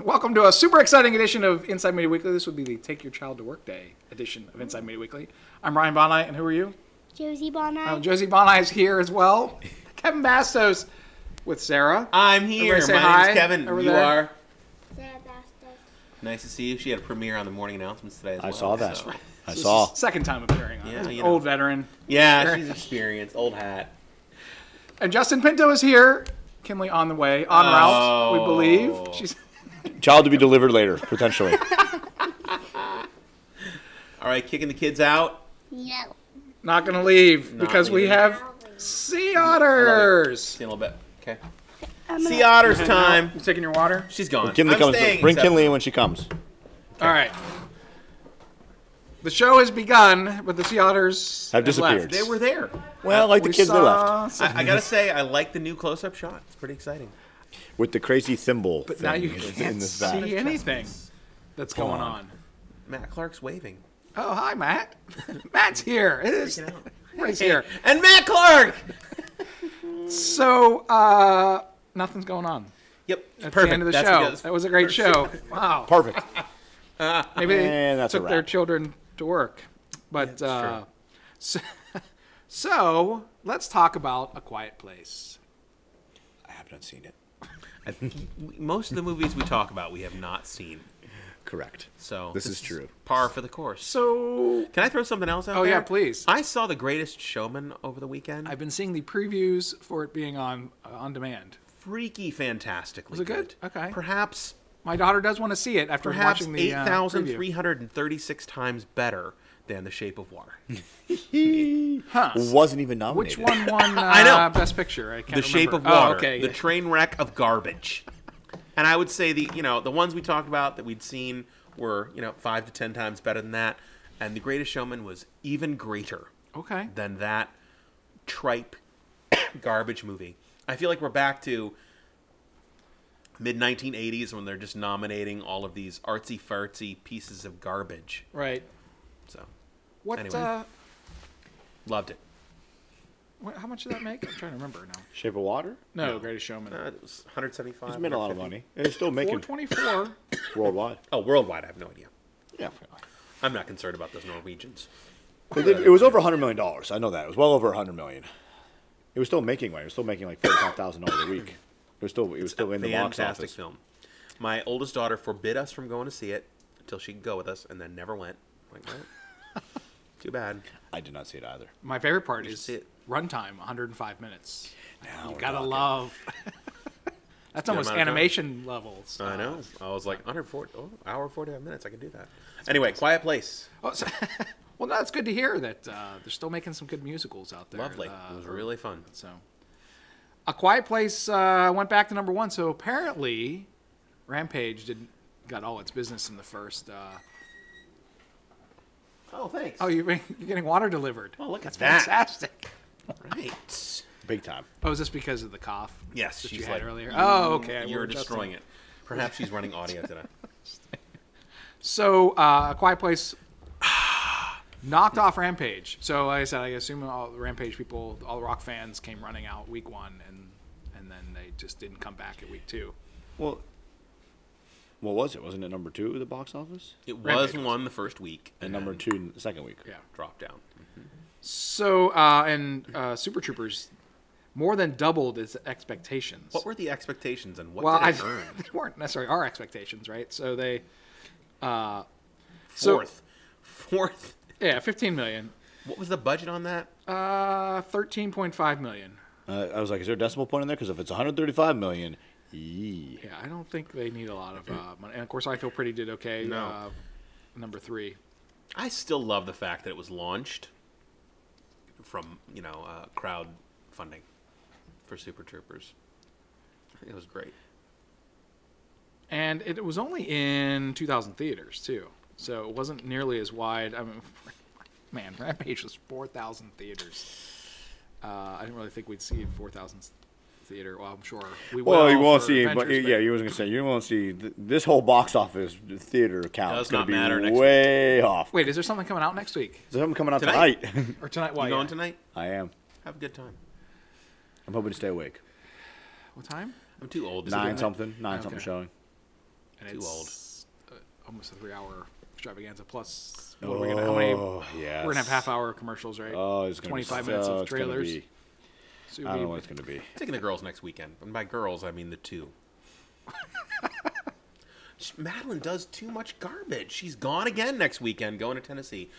Welcome to a super exciting edition of Inside Media Weekly. This would be the Take Your Child to Work Day edition of Inside Media Weekly. I'm Ryan Boni, and who are you? Josie Boni. Josie Boni is here as well. Kevin Bastos with Sarah. I'm here. Say My hi name's Kevin. over You there. are? Sarah Bastos. Nice to see you. She had a premiere on the morning announcements today as well. I saw that. So. I saw. Second time appearing on Yeah, it. you know. Old veteran. Yeah, she's experienced. Old hat. And Justin Pinto is here. Kinley on the way. En route, we believe. She's Child to be delivered later, potentially. All right, kicking the kids out. No. not going to leave Not because we leaving. have Sea Otters. See you in a little bit. Okay. I'm See Otters You time. taking your water? She's gone. When Kinley I'm comes, staying, bring except- Kinley in when she comes. All right. The show has begun, but the Sea Otters Have disappeared. left. They were there. Well, like the We kids, they saw left. some- I gotta say, I like the new close-up shot. It's pretty exciting. With the crazy thimble But thing now you in can't this see bag. anything that's going on. on. Matt Clark's waving. Oh, hi, Matt. Matt's here. It is. Freaking out. He's here. And Matt Clark. So, nothing's going on. Yep. At Perfect. the end of the That's show. because- That was a great show. Wow. Perfect. Maybe they And that's a took their wrap. children to work. But Yeah, so let's talk about A Quiet Place. I have not seen it. I think most of the movies we talk about, we have not seen. Correct. So This is true. Par for the course. So Can I throw something else out Oh, there? yeah, please. I saw The Greatest Showman over the weekend. I've been seeing the previews for it being on demand. Freaky fantastically Was it good? Okay. Perhaps My daughter does want to see it after watching the preview. 8,336 times better than The Shape of Water. Huh. Wasn't even Which nominated. one won I know. Best Picture? I can't The Shape of remember. Water. Oh, okay. The train wreck of garbage. And I would say the ones we talked about that we'd seen were 5 to 10 times better than that, and The Greatest Showman was even greater Okay. than that tripe garbage movie. I feel like we're back to mid-1980s when they're just nominating all of these artsy-fartsy pieces of garbage. Right. So, What? Anyway. Loved it. How much did that make? I'm trying to remember now. Shape of Water? No, Greatest Showman. It was 175. It's made a lot of 150. money. It's still making 424. worldwide. Oh, worldwide, I have no idea. Yeah. I'm not concerned about those Norwegians. It was over $100 million. I know that. It was well over $100 million. It was still making money. It was still making like $45,000 a week. It was still in the box Fantastic office. film. My oldest daughter forbid us from going to see it until she could go with us, and then never went. I'm like, well, too bad. I did not see it either. My favorite part should is see it. runtime, 105 minutes. Now You we're gotta talking. love. That's good almost amount of time. animation levels. I know. I was like, 140, hour 45 minutes. I can do that. Anyway, Quiet Place. Oh, so, well, no, it's good to hear that they're still making some good musicals out there. Lovely. It was really fun. So, A Quiet Place went back to #1. So apparently, Rampage got all its business in the first. Oh, thanks. Oh, you're getting water delivered. Oh, look at That's that. fantastic. Right. Big time. Oh, is this because of the cough? Yes, that she's you had like, earlier. Oh, okay. You're we're adjusting. destroying it. Perhaps she's running audio today. So, A Quiet Place knocked off Rampage. So, like I said, I assume all the Rampage people, all the rock fans, came running out week 1, and then they just didn't come back at week 2. Well, what was it? Wasn't it number 2 at the box office? It was Rampage was. one the first week. And then number 2 the second week. Yeah. dropped down. So, Super Troopers more than doubled its expectations. What were the expectations and what well, did it earn? they weren't necessarily our expectations, right? So they, Fourth. yeah, 15 million, What was the budget on that? 13.5 million. I was like, is there a decimal point in there? Because if it's 135 million, yee. Yeah, I don't think they need a lot of money. And of course, I Feel Pretty did okay. No. Number 3. I still love the fact that it was launched from, crowd funding for Super Troopers. I think it was great. And it was only in 2,000 theaters, too. So it wasn't nearly as wide. I mean, man, Rampage was 4,000 theaters. I didn't really think we'd see 4,000 theater. Well, I'm sure we will. Well, you won't for see, but Avengers, yeah, you was gonna say you won't see this whole box office theater count. Does It's gonna not be matter next way off. Wait, is there something coming out next week? There's something coming out Tonight? tonight. Or tonight? Well, You going yeah. tonight? I am. Have a good time. I'm hoping to stay awake. What time? I'm too old. to Nine do something Okay. showing. and Too it's almost a 3-hour extravaganza. Plus, what are we gonna? How many? Yes. We're gonna have half-hour commercials, right? Oh, it's gonna 25 be, minutes of it's gonna trailers. be- So I don't know what it's going to be. Taking the girls next weekend. And by girls, I mean the two. Madeline does too much garbage. She's gone again next weekend, going to Tennessee.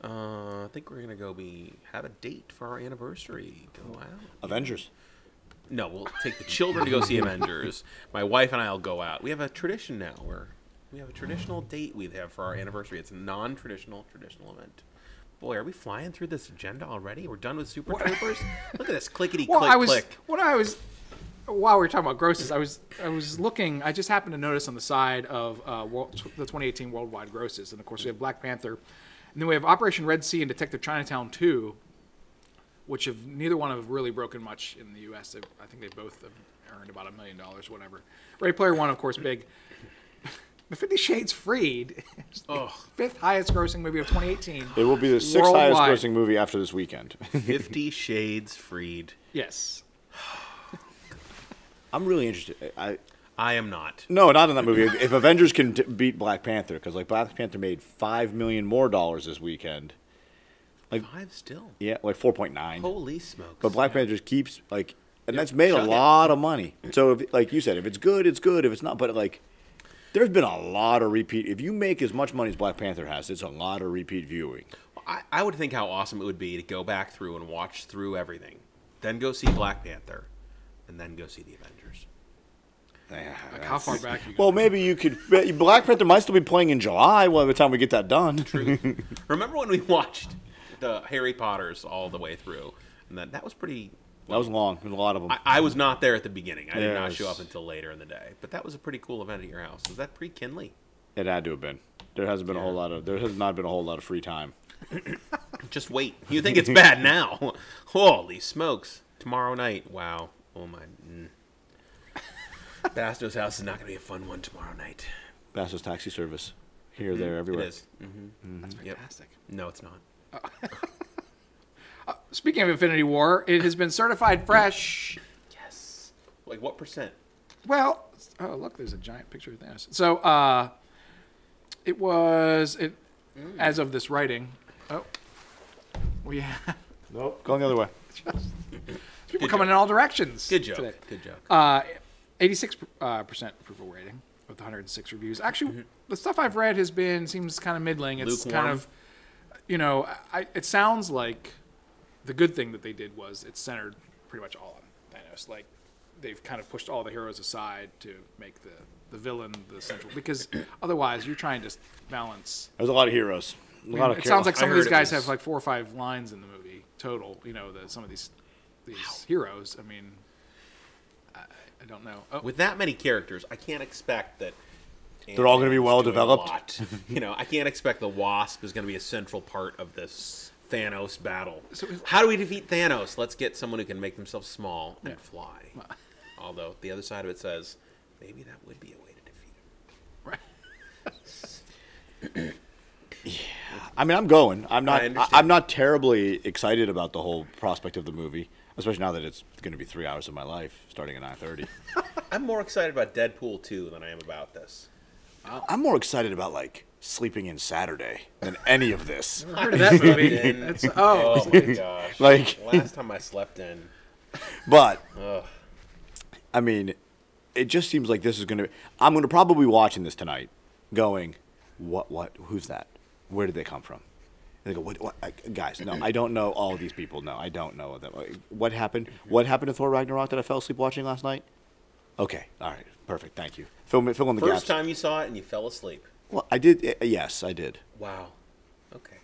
I think we're going to have a date for our anniversary. Go out. Avengers. No, we'll take the children to go see Avengers. My wife and I will go out. We have a tradition now where we have a traditional date we have for our anniversary. It's a non-traditional, traditional event. Boy, are we flying through this agenda already? We're done with Super Troopers? Look at this clickety click. While we were talking about grosses, I was looking. I just happened to notice on the side of the 2018 worldwide grosses, and of course we have Black Panther, and then we have Operation Red Sea and Detective Chinatown 2, which have neither one have really broken much in the U.S. I think they both have earned about $1 million, whatever. Ready Player One, of course, big. The 50 Shades Freed, fifth highest grossing movie of 2018. It will be the sixth highest grossing movie after this weekend. 50 Shades Freed. Yes. I'm really interested. I am not. No, not in that movie. If Avengers can beat Black Panther, because like Black Panther made $5 million more this weekend. Like 5 still. Yeah, like 4.9. Holy smokes! But Black Panther just keeps like, and that's made a lot of money. So, if, like you said, if it's good, it's good. If it's not, but like, there's been a lot of repeat. If you make as much money as Black Panther has, it's a lot of repeat viewing. I would think how awesome it would be to go back through and watch through everything, then go see Black Panther, and then go see the Avengers. Like how far back you go? Well, maybe you could. Black Panther might still be playing in July. By the time we get that done. True. Remember when we watched the Harry Potters all the way through, and that was pretty. That was long. There's a lot of them. I was not there at the beginning. I did not show up until later in the day. But that was a pretty cool event at your house. Was that pre-Kinley? It had to have been. There hasn't been a whole lot of. There has not been a whole lot of free time. Just wait. You think it's bad now? Holy smokes! Tomorrow night. Wow. Oh my. Bastos' house is not going to be a fun one tomorrow night. Bastos taxi service. Here, there, everywhere. It is. That's fantastic. Yep. No, it's not. Speaking of Infinity War, it has been certified fresh. Yes. Like what %? Well, oh look, there's a giant picture of Thanos. So, as of this writing. Oh, we have Nope. Going the other way. people coming in all directions. Good joke. Today. Good joke. 86% approval rating with 106 reviews. Actually, the stuff I've read seems kind of middling. It's Lukewarm. kind of, it sounds like the good thing that they did was it centered pretty much all on Thanos. Like they've kind of pushed all the heroes aside to make the villain the central, because otherwise you're trying to balance. There's a lot of heroes. It sounds like some of these guys was- have like 4 or 5 lines in the movie total. Some of these heroes. I mean, I don't know. Oh. With that many characters, I can't expect that They're all gonna be well doing a developed. lot. I can't expect the Wasp is going to be a central part of this Thanos battle. How do we defeat Thanos? Let's get someone who can make themselves small and fly. Although the other side of it says maybe that would be a way to defeat him. Right. I mean, I'm going. I'm I understand. not. I'm not terribly excited about the whole prospect of the movie, especially now that it's going to be 3 hours of my life, starting at 9:30. I'm more excited about Deadpool 2 than I am about this. I'm more excited about like sleeping in Saturday than any of this. I heard of that movie. In. Oh my gosh. Like- last time I slept in. But Ugh. I mean, it just seems like this is going to. I'm going to probably be watching this tonight, going, what? Who's that? Where did they come from? And they go, what? Guys, no, I don't know all of these people. No, I don't know them. What happened? What happened to Thor Ragnarok that I fell asleep watching last night? Okay, all right, perfect, thank you. Fill in the gaps. First time you saw it and you fell asleep. Well, I did. Yes, I did. Wow. Okay.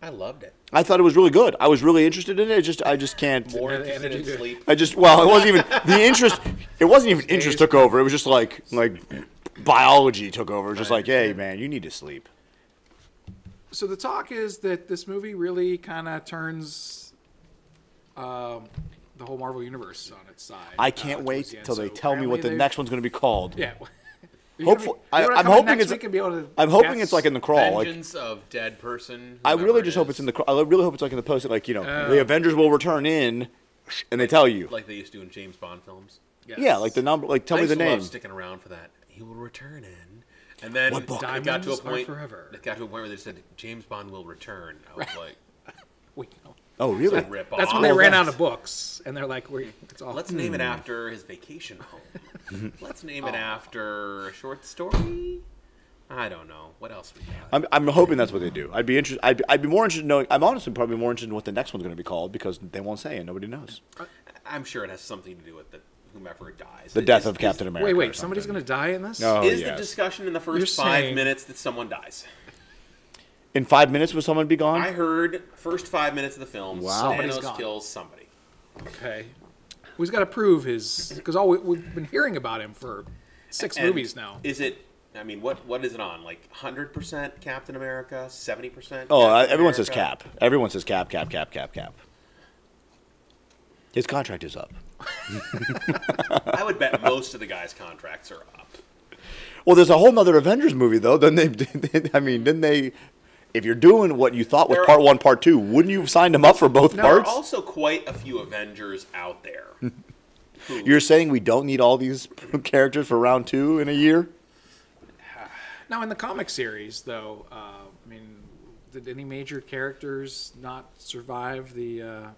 I loved it. I thought it was really good. I was really interested in it. I just can't. More Yeah, the interested in energy to- sleep. It wasn't even the interest. It wasn't even interest took over. It was just like biology took over. Just like, hey, man, you need to sleep. So the talk is that this movie really kind of turns the whole Marvel universe on its side. I can't towards wait the end. till they So tell me what the apparently next one's going to be called. Yeah. Hopefully, I'm I'm hoping next it's. week and be able to I'm hoping guess. it's like in the crawl. Like, Vengeance of Dead Person. I really just hope it's in the. I really hope it's like in the post. Like the Avengers will return in, and they tell you. Like they used to do in James Bond films. Yes. Yeah, like the number. Like tell I me used the to love name. sticking around for that. he will return in. And then What book? it got to a Diamonds are point. forever. It got to a point where they said James Bond will return. I was like, Wait, no. Oh, really? rip That's off. when they ran out of books, and they're like, it's all. Let's name it after his vacation home. Let's name it after a short story. I don't know. What else we got? I'm hoping that's what they do. I'd be interested. I'd be more interested in knowing. I'm honestly probably more interested in what the next one's going to be called because they won't say and nobody knows. I'm sure it has something to do with whomever dies. The death of Captain America. Wait, or somebody's something. going to die in this? No. Is yes. the discussion in the You're first 5 saying- minutes that someone dies? In 5 minutes, will someone be gone? I heard first 5 minutes of the film, Wow. Somebody's Thanos gone. kills somebody. Okay. He's got to prove his... Because we've been hearing about him for 6 And movies now. Is it? I mean, what is it on? Like 100% Captain America, 70%? Oh, Captain everyone says America? Cap. Everyone says Cap. His contract is up. I would bet most of the guys' contracts are up. Well, there's a whole nother Avengers movie though. Then didn't they? If you're doing what you thought was There part are- 1, part 2, wouldn't you have signed them up for both There are parts? also quite a few Avengers out there. who- You're saying we don't need all these characters for round 2 in a year? Now, in the comic series, though, I mean, did any major characters not survive the...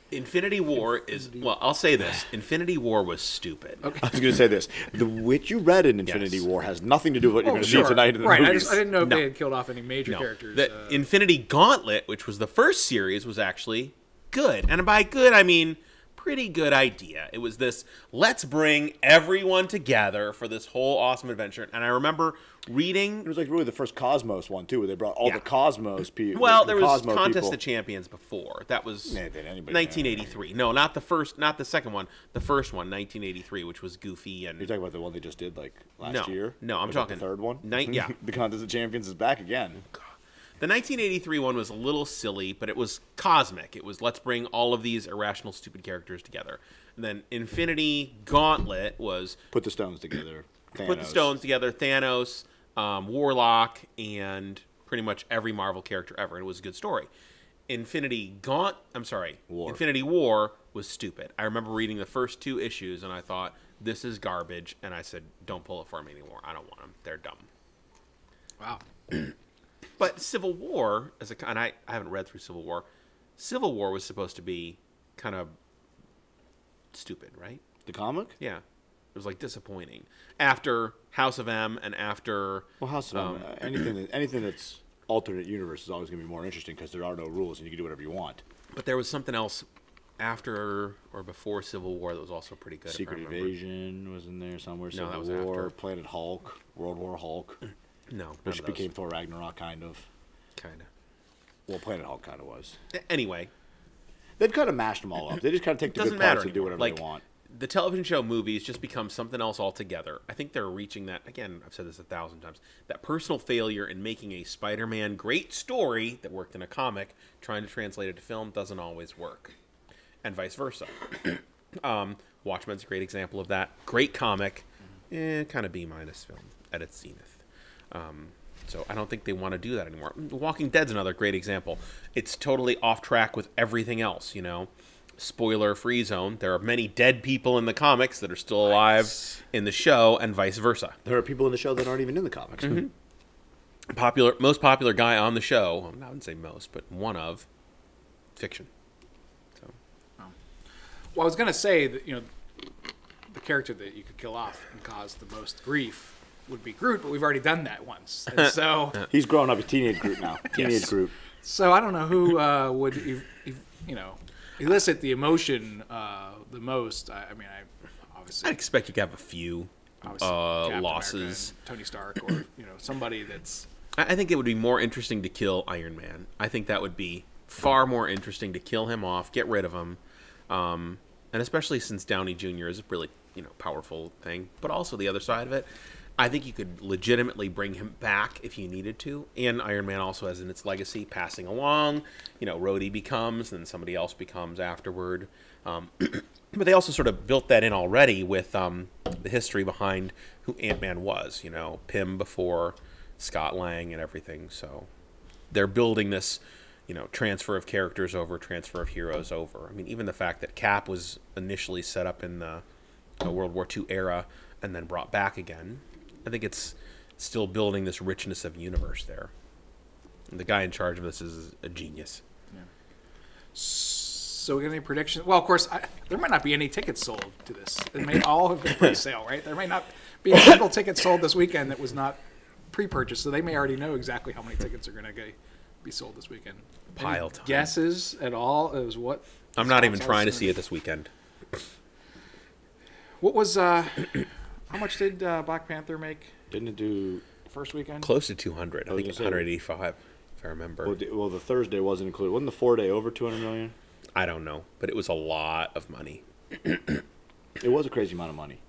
Infinity War is, well, I'll say this. Infinity War was stupid. Okay. I was going to say this. The which you read in Infinity Yes. War has nothing to do with what you're Oh, going to sure. see tonight in the right. movies. I didn't know if No. they had killed off any major No. characters. The Infinity Gauntlet, which was the first series, was actually good. And by good, I mean pretty good idea. It was this, let's bring everyone together for this whole awesome adventure. And I remember reading... It was like really the first Cosmos one too, where they brought all Yeah. the Cosmos people. Well, the there was Cosmo Contest people. of Champions before. That was Yeah, did anybody 1983. No, not the first, not the second one. The first one, 1983, which was goofy and... You're talking about the one they just did like last No. year? No, I'm Was that talking- the third one. Yeah. The Contest of Champions is back again. The 1983 one was a little silly, but it was cosmic. It was, let's bring all of these irrational, stupid characters together. And then Infinity Gauntlet was Put the stones together. put the Thanos. stones together, Thanos, Warlock, and pretty much every Marvel character ever. And it was a good story. War. Infinity War was stupid. I remember reading the first 2 issues, and I thought, this is garbage. And I said, don't pull it for me anymore. I don't want them. They're dumb. Wow. But Civil War, and I haven't read through Civil War. Civil War was supposed to be kind of stupid, right? The comic? Yeah, it was like disappointing. After House of M and after Well, House of M, anything that's alternate universe is always going to be more interesting because there are no rules and you can do whatever you want. but there was something else after or before Civil War that was also pretty good. if I Secret remember. Invasion was in there somewhere. No, that Civil was War, after. Planet Hulk, World War Hulk, No, none which of those. became Thor Ragnarok, kind of. Kind of. Well, Planet Hulk kind of was. Anyway, They've kind of mashed them all up. They just kind of take the doesn't good parts matter and do anymore. whatever Like they want. the television show movies just become something else altogether. I think they're reaching that again. I've said this 1,000 times. That personal failure in making a Spider-Man great story that worked in a comic, trying to translate it to film doesn't always work, and vice versa. Watchmen's a great example of that. Great comic, kind of B- film at its zenith. So I don't think they want to do that anymore. Walking Dead's another great example. It's totally off track with everything else, you know. Spoiler-free zone. There are many dead people in the comics that are still alive in the show, and vice versa. There are people in the show that aren't even in the comics. Most popular guy on the show, I wouldn't say most, but one of, fiction. So Well, I was going to say that, the character that you could kill off and cause the most grief would be Groot, but we've already done that once. And so, He's grown up. He's teenage Groot now. Teenage Yes. Groot. so I don't know who would, elicit the emotion the most. I mean, obviously, I'd expect you to have a few obviously Captain losses. America and Tony Stark, or somebody that's I think it would be more interesting to kill Iron Man. I think that would be far more interesting to kill him off, get rid of him, and especially since Downey Jr. is a really powerful thing. But also the other side of it, I think you could legitimately bring him back if you needed to. And Iron Man also has in its legacy passing along. Rhodey becomes, and somebody else becomes afterward. But they also sort of built that in already with the history behind who Ant-Man was. Pym before Scott Lang and everything. So they're building this, transfer of characters over, transfer of heroes over. I mean, even the fact that Cap was initially set up in the World War II era and then brought back again. I think it's still building this richness of universe there. And the guy in charge of this is a genius. Yeah. So we got any predictions? Well, of course, there might not be any tickets sold to this. It may all have been pre-sale, right? There may not be a single ticket sold this weekend that was not pre-purchased, so they may already know exactly how many tickets are going to be sold this weekend. Pile Any time. guesses at all as what? I'm not even Scott's trying to also- see it this weekend. What was how much did Black Panther make Didn't it do? first weekend? Close to 200. I was think it's gonna say- 185, if I remember. Well, the Thursday wasn't included. Wasn't the 4-day over 200 million? I don't know, but it was a lot of money. It was a crazy amount of money.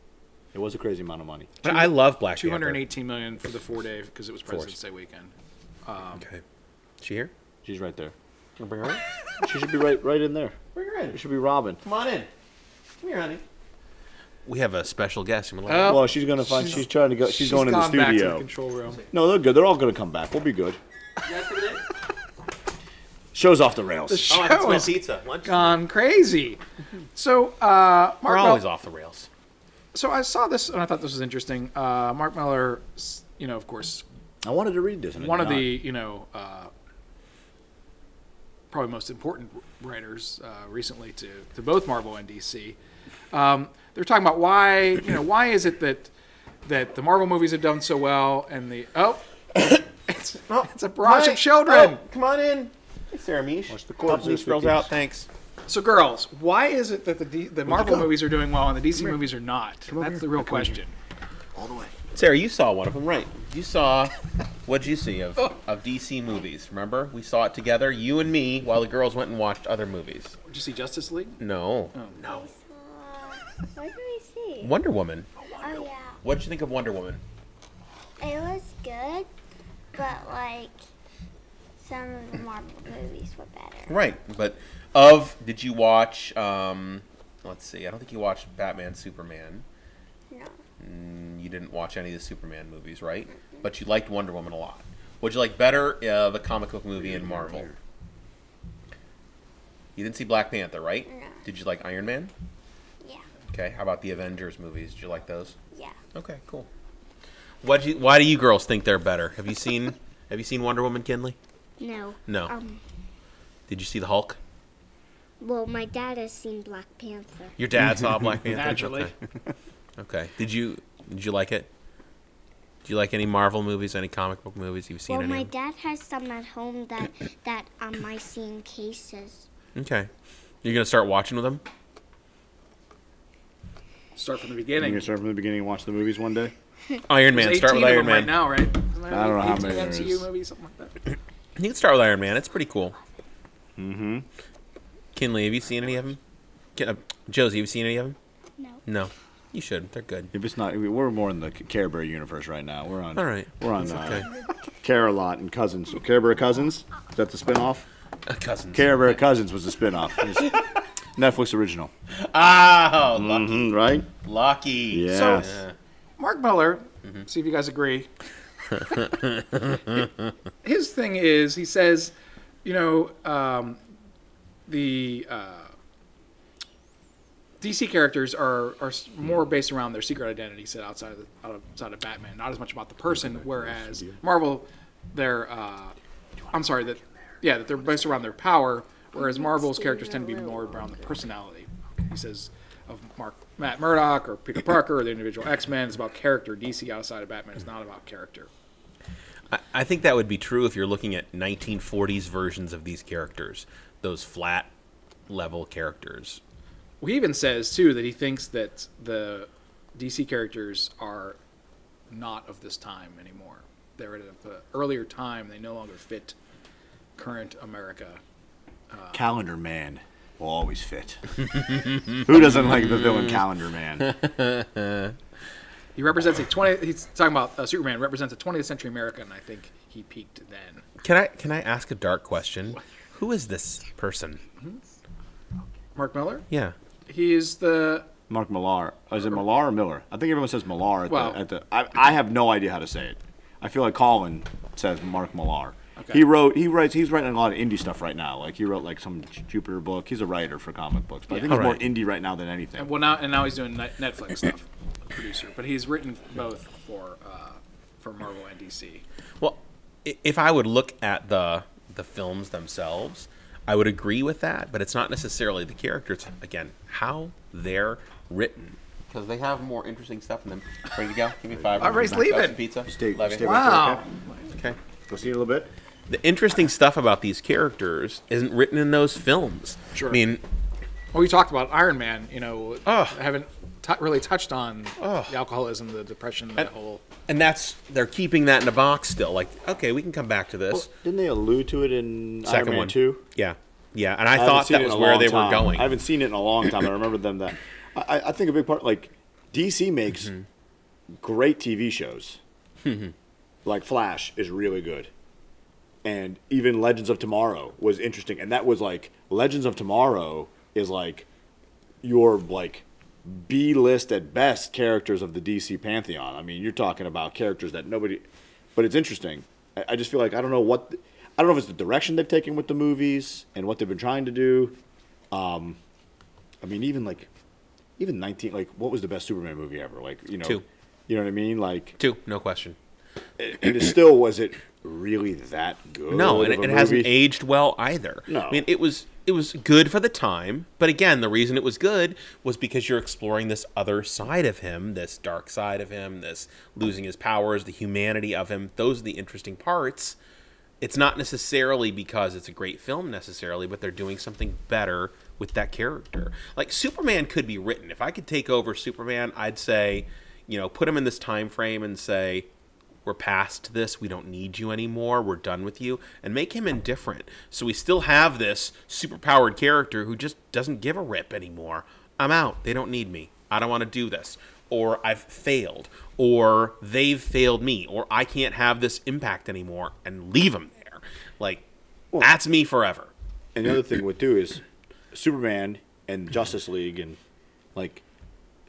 It was a crazy amount of money. But I love Black Panther. 218 million for the 4-day because it was President's Day weekend. Okay. She here? She's right there. Can I bring her in? She should be right in there. Bring her in. It should be Robin. Come on in. Come here, honey. We have a special guest. You wanna Oh. Well, she's gonna find. She's trying to go. She's going in the gone back to the studio. control room. No, they're good. They're all gonna come back. We'll be good. You guys coming in? Show's off the rails. The Oh, I can show smell has pizza. Lunch. gone crazy. So, Mark We're always off the rails. So I saw this and I thought this was interesting. Mark Millar, of course, I wanted to read this. And I one did of not. the, probably most important writers recently to both Marvel and DC. They're talking about why is it that the Marvel movies have done so well and it's a barrage of children. Oh, come on in. Hey, Sarah Mish. Watch the cords, These they're girls squeakies. out. Thanks. So girls, why is it that the Marvel go? movies are doing well and the DC movies are not? That's the real question. all the way. Sarah, you saw one of them, right? You saw, what'd you see of DC movies? Remember? We saw it together, you and me, while the girls went and watched other movies. Did you see Justice League? No. No. What did we see? Wonder Woman. Oh yeah, What'd you think of Wonder Woman? it was good, but like some of the Marvel movies were better. Right, but did you watch, let's see, I don't think you watched Batman, Superman. No, You didn't watch any of the Superman movies, right? But you liked Wonder Woman a lot. What'd you like better, the comic book movie and Marvel? You didn't see Black Panther, right? No. Did you like Iron Man? yeah, Okay, how about the Avengers movies? Did you like those? yeah. Okay, cool. Why do you girls think they're better? Have you seen Wonder Woman, Kinley? No. No. Did you see the Hulk? Well, my dad has seen Black Panther. Your dad saw Black Panther? Naturally. Okay. Did you like it? Do you like any Marvel movies, any comic book movies? Have you seen Well, any? my of them? dad has some at home that I see in cases. Okay. You're gonna start watching with them? Start from the You beginning. gonna start from the beginning and watch the movies one day? Iron There's Man. Start 18 with of Iron them right Man. now, right? Isn't there I don't know how 18 many there MCU is. movies, something like that. You can start with Iron Man. It's pretty cool. Mm-hmm. Kinley, have you seen any of them? Josie, have you seen any of them? No. No. You should. They're good. If it's not, we're more in the Care Bear universe right now. We're on. All right. We're on It's okay. Care a Lot and Cousins. So Care Bear Cousins. Is that the spinoff? Cousins. Care Bear Cousins was the spinoff. It's Netflix original. Oh, lucky. Mm-hmm, right? Lucky. Yes. Yeah. Mark Millar, see if you guys agree. His thing is, he says, the DC characters are more based around their secret identity set outside of Batman, not as much about the person. Whereas Marvel, they're that they're based around their power. Whereas Marvel's characters tend to be more around the personality. He says of Matt Murdock or Peter Parker or the individual X-Men. It's about character. DC outside of Batman is not about character. I think that would be true if you're looking at 1940s versions of these characters, those flat level characters. Well, he even says too that he thinks that the DC characters are not of this time anymore. They're at an earlier time. They no longer fit current America. Calendar Man will always fit. Who doesn't like the villain Calendar Man? He represents he's talking about Superman represents a 20th century America, and I think he peaked then. Can I ask a dark question? Who is this person? Mark Millar? Yeah. He is the Mark Millar. Is it Millar or Miller? I think everyone says Millar. I have no idea how to say it. I feel like Colin says Mark Millar. Okay. He's writing a lot of indie stuff right now. Like he wrote like some Jupiter book. He's a writer for comic books, but I think he's more indie right now than anything. now he's doing Netflix stuff. producer, but he's written both for Marvel and DC. Well, if I would look at the films themselves, I would agree with that, but it's not necessarily the characters. Again, how they're written. Because they have more interesting stuff in them. Ready to go? Give me 5. Ray's leaving. Pizza. Stay Love you. Wow. Okay. Go see you in a little bit. The interesting stuff about these characters isn't written in those films. Sure. I mean, Well, we talked about Iron Man. You know, Ugh. haven't really touched on Ugh. the alcoholism, the depression, that whole. and they're keeping that in a box still. Like, okay, we can come back to this. Well, didn't they allude to it in Second Iron Man one. 2? Yeah. And I thought that was where they were going. I haven't seen it in a long time. I remember them that. I think a big part, like, DC makes great TV shows. Like Flash is really good. And even Legends of Tomorrow was interesting. And that was like, Legends of Tomorrow is like your, like, B-list at best characters of the DC pantheon. I mean, you're talking about characters that nobody, but it's interesting. I just feel like I don't know if it's the direction they've taken with the movies and what they've been trying to do. I mean, even 19, like, what was the best Superman movie ever? Like, you know, 2. You know what I mean? Like, 2, no question. and was it really that good? No, and of a it hasn't movie? aged well either. No. I mean, it was good for the time, but again, the reason it was good was because you're exploring this other side of him, this dark side of him, this losing his powers, the humanity of him. Those are the interesting parts. It's not necessarily because it's a great film necessarily, but they're doing something better with that character. Like, Superman could be written. If I could take over Superman, I'd say, you know, put him in this time frame and say, we're past this, we don't need you anymore, we're done with you, and make him indifferent. So we still have this superpowered character who just doesn't give a rip anymore. I'm out. They don't need me. I don't want to do this. Or I've failed. Or they've failed me. Or I can't have this impact anymore, and leave him there. Like, that's me forever. And the other thing would do is Superman and Justice League and, like,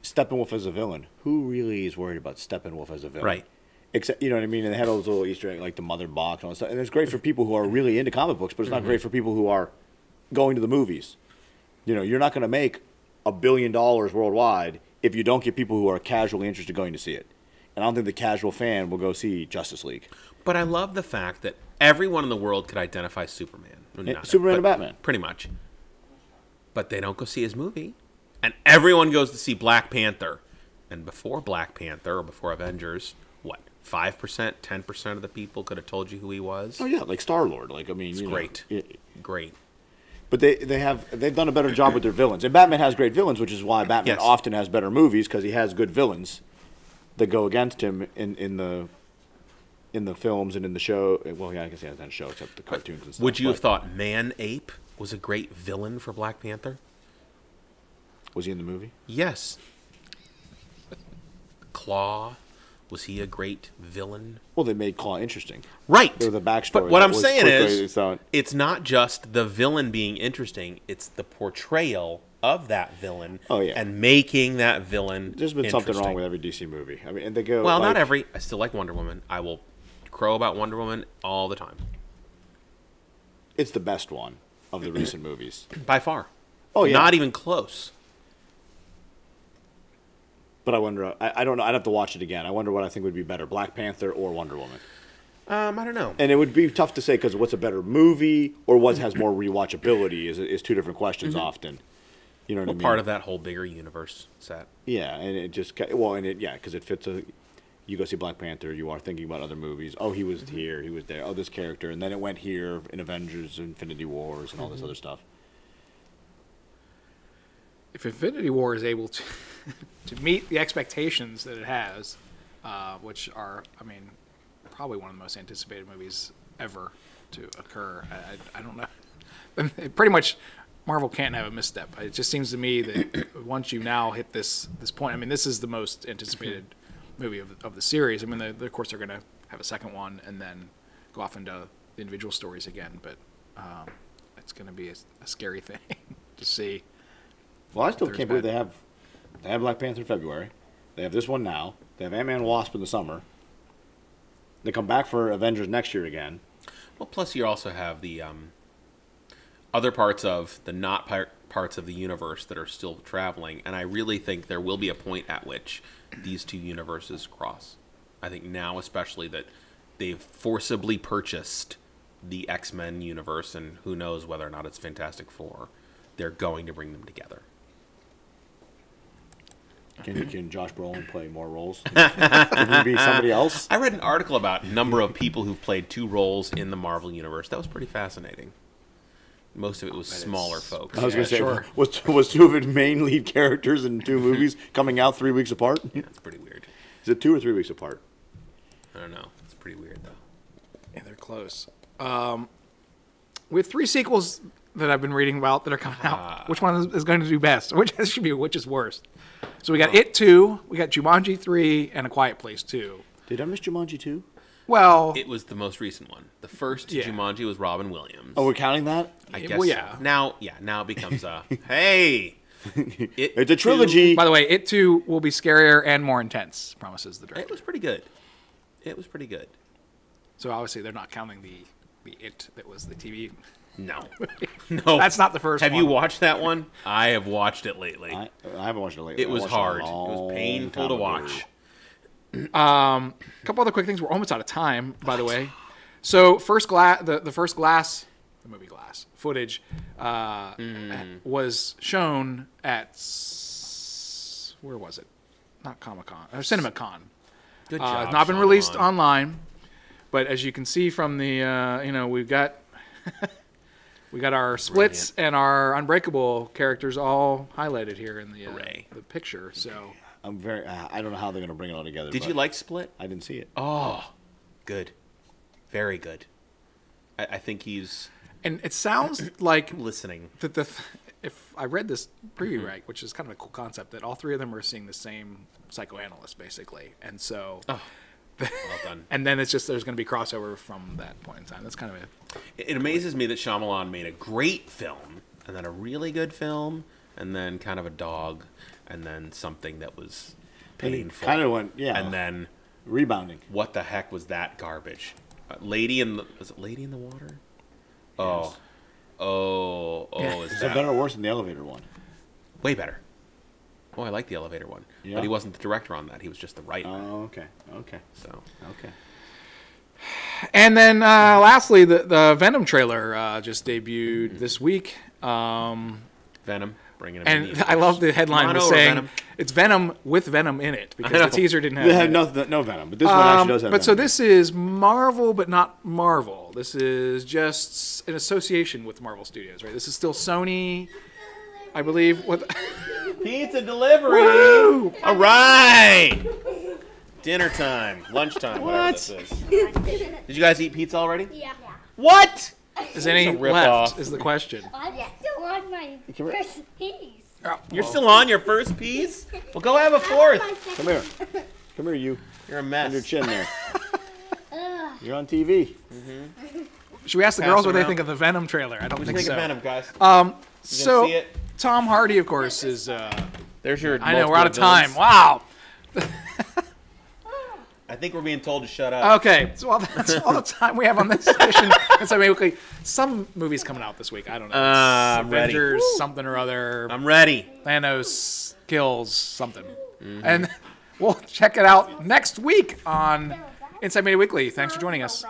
Steppenwolf as a villain. Who really is worried about Steppenwolf as a villain? Right. Except, you know what I mean? And they had all those little Easter eggs, like the mother box and all that stuff. And it's great for people who are really into comic books, but it's not great for people who are going to the movies. You know, you're not going to make $1 billion worldwide if you don't get people who are casually interested going to see it. And I don't think the casual fan will go see Justice League. But I love the fact that everyone in the world could identify Superman. Well, not Superman and but Batman. Pretty much. But they don't go see his movie. And everyone goes to see Black Panther. And before Black Panther, or before Avengers, what, 5%, 10% of the people could have told you who he was? Oh, yeah, like Star-Lord. Like, I mean, It's you know, great. Great. But they've done a better job with their villains. And Batman has great villains, which is why Batman Yes. often has better movies, because he has good villains that go against him in the films and in the show. Well, yeah, I guess he hasn't had a show except the cartoons and stuff. Would you have but- thought Man-Ape was a great villain for Black Panther? Was he in the movie? Yes. Claw, was he a great villain? Well, they made Claw interesting. Right. There was a backstory. But what that I'm was saying quickly- is, so- it's not just the villain being interesting, it's the portrayal of that villain Oh, yeah. and making that villain there's been something wrong interesting. with every DC movie. I mean, and they go. Well, not like- every. I still like Wonder Woman. I will crow about Wonder Woman all the time. It's the best one of the recent movies. By far. Oh, yeah. Not even close. But I wonder. I don't know. I'd have to watch it again. I wonder what I think would be better: Black Panther or Wonder Woman. I don't know. And it would be tough to say because what's a better movie or what has more rewatchability is two different questions often. You know what I mean? Part of that whole bigger universe set. Yeah, and it just because it fits a. You go see Black Panther, you are thinking about other movies. Oh, he was here, he was there. Oh, this character, and then it went here in Avengers, Infinity Wars, and all this other stuff. If Infinity War is able to to meet the expectations that it has, which are, I mean, probably one of the most anticipated movies ever to occur. I don't know. Pretty much, Marvel can't have a misstep. It just seems to me that once you now hit this point, I mean, this is the most anticipated movie of the series. I mean, of course, they're going to have a second one and then go off into the individual stories again. But it's going to be a scary thing to see. Well, I still There's can't believe bad. they have Black Panther in February. They have this one now. They have Ant-Man and Wasp in the summer. They come back for Avengers next year again. Well, plus you also have the other parts of the not parts of the universe that are still traveling, and I really think there will be a point at which these two universes cross. I think now especially that they've forcibly purchased the X-Men universe, and who knows whether or not it's Fantastic Four, they're going to bring them together. Can Josh Brolin play more roles? Can he be somebody else? I read an article about a number of people who've played 2 roles in the Marvel universe. That was pretty fascinating. Most of it was smaller folks. I was going to say, sure. was 2 of it main lead characters in 2 movies coming out 3 weeks apart? Yeah, that's pretty weird. Is it 2 or 3 weeks apart? I don't know. It's pretty weird, though. Yeah, they're close. We have 3 sequels that I've been reading about that are coming out. Which one is going to do best? Which is worst? So we got It 2, we got Jumanji 3, and A Quiet Place 2. Did I miss Jumanji 2? Well, It was the most recent one. The first Yeah. Jumanji was Robin Williams. Oh, we're counting that? I guess. well, yeah. So. Now it becomes a hey. It's a trilogy. by the way, It 2 will be scarier and more intense, promises the It director. was pretty good. It was pretty good. So obviously they're not counting the It that was the TV. No, no, That's not the first Have one. you watched that one? I have watched it lately. I haven't watched it lately. It was I watched hard. a It was long painful time to ago. watch. A couple other quick things. We're almost out of time, by the way. So the first Glass, the movie Glass footage was shown at where was it? Not Comic-Con or CinemaCon. Good job. It's not been released Shyamalan. online, but as you can see from the we've got we got our Splits and our Unbreakable characters all highlighted here in the Hooray. the picture. So I'm very. I don't know how they're going to bring it all together. Did but you like Split? I didn't see it. Oh, good, very good. I think he's and it sounds like listening. that if I read this preview right, which is kind of a cool concept, that all 3 of them are seeing the same psychoanalyst basically, and so Well done. and then it's just there's going to be crossover from that point in time. That's kind of It amazes me that Shyamalan made a great film, and then a really good film, and then kind of a dog, and then something that was painful. Kind of went, yeah. And then Rebounding. what the heck was that garbage? Lady in the Water? Oh, Is is it that better or worse than the elevator one? way better? Oh, I like the elevator one, Yeah. but he wasn't the director on that. He was just the writer. Oh, okay. So And then lastly, the Venom trailer just debuted this week. Venom, bringing him. And I love the headline Come on was over, saying Venom. it's Venom with Venom in it because I know. the teaser didn't have They have Venom. no Venom, but this one actually does have But so Venom. this is Marvel, but not Marvel. This is just an association with Marvel Studios, right? This is still Sony, I believe. What? Pizza delivery. Woo! All right. Dinner time, lunchtime, whatever this is. Did you guys eat pizza already? Yeah. What? Is any It's a rip left? off. Is the question. I'm still on my first piece. You're still on your first piece? Well, go have a fourth. Come here. Come here, you. You're a On your mess. chin there. You're on TV. Should we ask the Pass girls what they around. think of the Venom trailer? I don't What do think you think so. of Venom, guys? So see it? Tom Hardy, of course, is. There's your. I know we're out of multiple time. villains. Wow. I think we're being told to shut up. Okay, so that's all the time we have on this edition. And so maybe some movies coming out this week. I don't know. I'm ready. Avengers, something or other. I'm ready. Thanos kills something. And we'll check it out next week on Inside Media Weekly. Thanks for joining us.